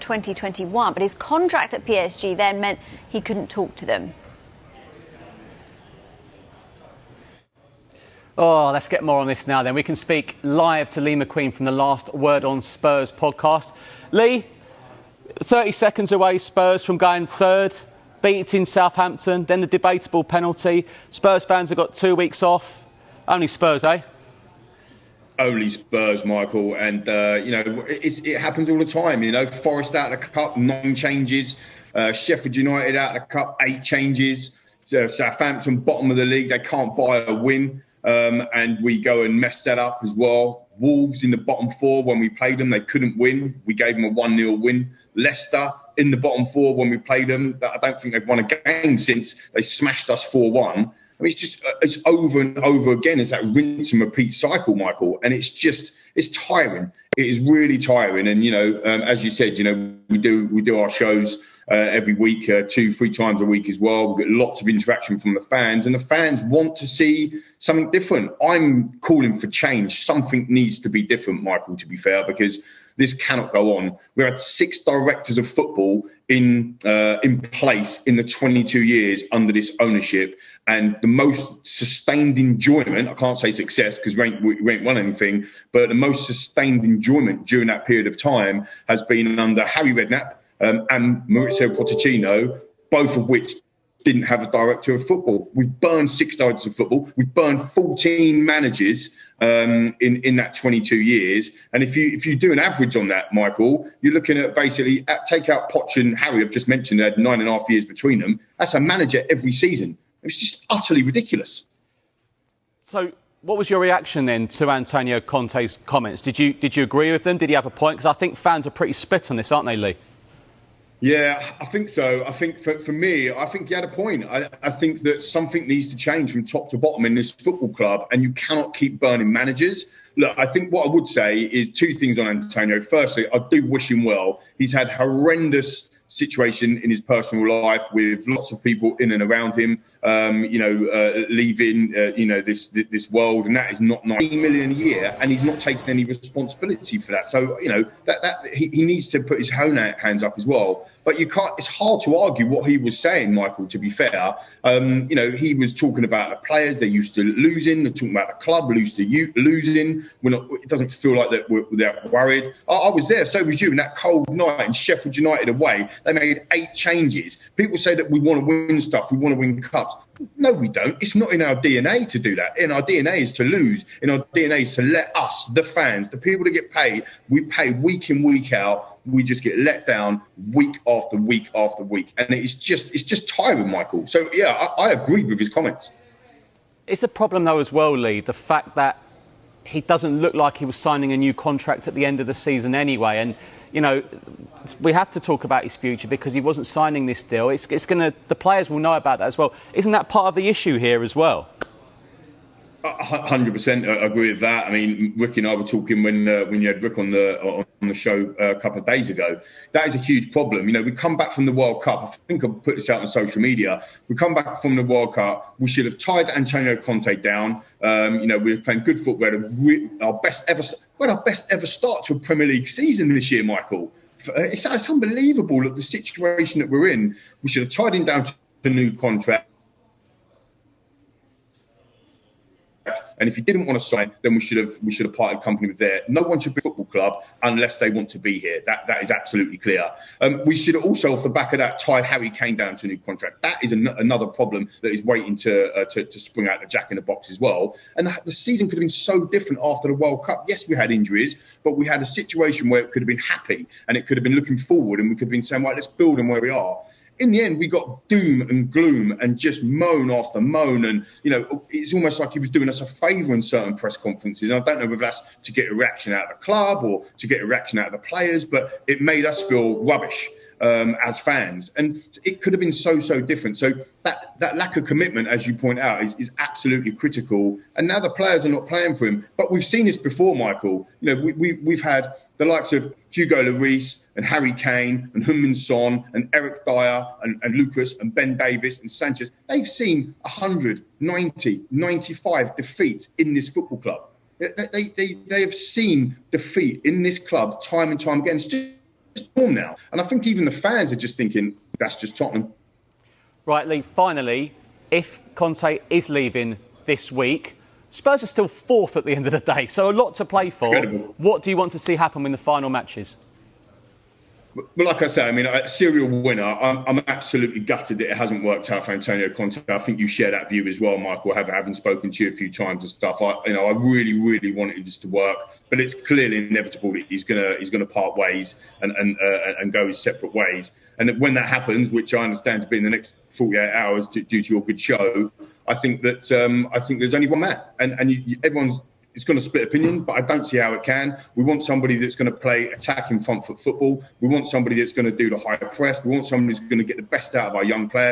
2021, but his contract at PSG then meant he couldn't talk to them. Oh, let's get more on this now then. We can speak live to Lee McQueen from the Last Word On Spurs podcast. Lee, 30 seconds away, Spurs from going third, beating Southampton, then the debatable penalty. Spurs fans have got 2 weeks off. Only Spurs, eh? Only Spurs, Michael. And, it happens all the time. Forest out of the Cup, 9 changes. Sheffield United out of the Cup, 8 changes. Southampton, bottom of the league, they can't buy a win. And we go and mess that up as well. Wolves in the bottom 4, when we played them, they couldn't win. We gave them a 1-0 win. Leicester in the bottom 4 when we played them. I don't think they've won a game since they smashed us 4-1. I mean, it's over and over again. It's that rinse and repeat cycle, Michael. And it's tiring. It is really tiring. And, as you said, we do our shows every week, 2-3 times a week as well. We get lots of interaction from the fans, and the fans want to see something different. I'm calling for change. Something needs to be different, Michael, to be fair, because this cannot go on. We had 6 directors of football in place in the 22 years under this ownership, and the most sustained enjoyment, I can't say success because we ain't won anything, but the most sustained enjoyment during that period of time has been under Harry Redknapp and Maurizio Pochettino, both of which didn't have a director of football. We've burned 6 directors of football. We've burned 14 managers in that 22 years. And if you do an average on that, Michael, you're looking at basically, take out Poch and Harry, I've just mentioned, they had 9.5 years between them. That's a manager every season. It's just utterly ridiculous. So what was your reaction then to Antonio Conte's comments? Did you agree with them? Did he have a point? Because I think fans are pretty split on this, aren't they, Lee? Yeah, I think so. I think for me, I think he had a point. I think that something needs to change from top to bottom in this football club, and you cannot keep burning managers. Look, I think what I would say is 2 things on Antonio. Firstly, I do wish him well. He's had horrendous situation in his personal life with lots of people in and around him, leaving, this world, and that is not 9 million a year, and he's not taking any responsibility for that. So, that he needs to put his own hands up as well. But you can't. It's hard to argue what he was saying, Michael. To be fair, he was talking about the players they're used to losing. They're talking about the club losing. It doesn't feel like that they're worried. I was there, so was you. In that cold night in Sheffield United away, they made 8 changes. People say that we want to win stuff, we want to win cups. No, we don't. It's not in our DNA to do that. In our DNA is to lose. In our DNA is to let us, the fans, the people that get paid, we pay week in, week out. We just get let down week after week after week. And it's just tiring, Michael. So, yeah, I agree with his comments. It's a problem, though, as well, Lee, the fact that he doesn't look like he was signing a new contract at the end of the season anyway. And, we have to talk about his future because he wasn't signing this deal. The players will know about that as well. Isn't that part of the issue here as well? 100% agree with that. I mean, Rick and I were talking when you had Rick on the show a couple of days ago. That is a huge problem. We come back from the World Cup. I think I put this out on social media. We come back from the World Cup. We should have tied Antonio Conte down. We were playing good football. We had our best ever start to a Premier League season this year, Michael. It's unbelievable the situation that we're in. We should have tied him down to a new contract. And if he didn't want to sign, then we should have parted company with there. No one should be a football club unless they want to be here. That is absolutely clear. We should also, off the back of that, tie Harry Kane down to a new contract. That is another problem that is waiting to spring out the jack in the box as well. And the season could have been so different after the World Cup. Yes, we had injuries, but we had a situation where it could have been happy and it could have been looking forward, and we could have been saying, right, let's build on where we are. In the end, we got doom and gloom and just moan after moan. And, it's almost like he was doing us a favour in certain press conferences. And I don't know whether that's to get a reaction out of the club or to get a reaction out of the players, but it made us feel rubbish as fans. And it could have been so different. So that lack of commitment, as you point out, is absolutely critical. And now the players are not playing for him. But we've seen this before, Michael. We've had the likes of Hugo Lloris and Harry Kane and Heung-min Son and Eric Dyer and Lucas and Ben Davies and Sanchez. They've seen 100, 90, 95 defeats in this football club. They have seen defeat in this club time and time again. It's just form now. And I think even the fans are just thinking, that's just Tottenham. Right, Lee, finally, if Conte is leaving this week, Spurs are still fourth at the end of the day, so a lot to play for. Incredible. What do you want to see happen in the final matches? But like I say, I mean, a serial winner. I'm absolutely gutted that it hasn't worked out for Antonio Conte. I think you share that view as well, Michael, having spoken to you a few times and stuff. I really, really wanted this to work, but it's clearly inevitable that he's gonna part ways and go his separate ways. And when that happens, which I understand to be in the next 48 hours due to your good show, I think there's only one man, and everyone's. It's going to split opinion, but I don't see how it can. We want somebody that's going to play attacking front foot football. We want somebody that's going to do the high press. We want somebody who's going to get the best out of our young players.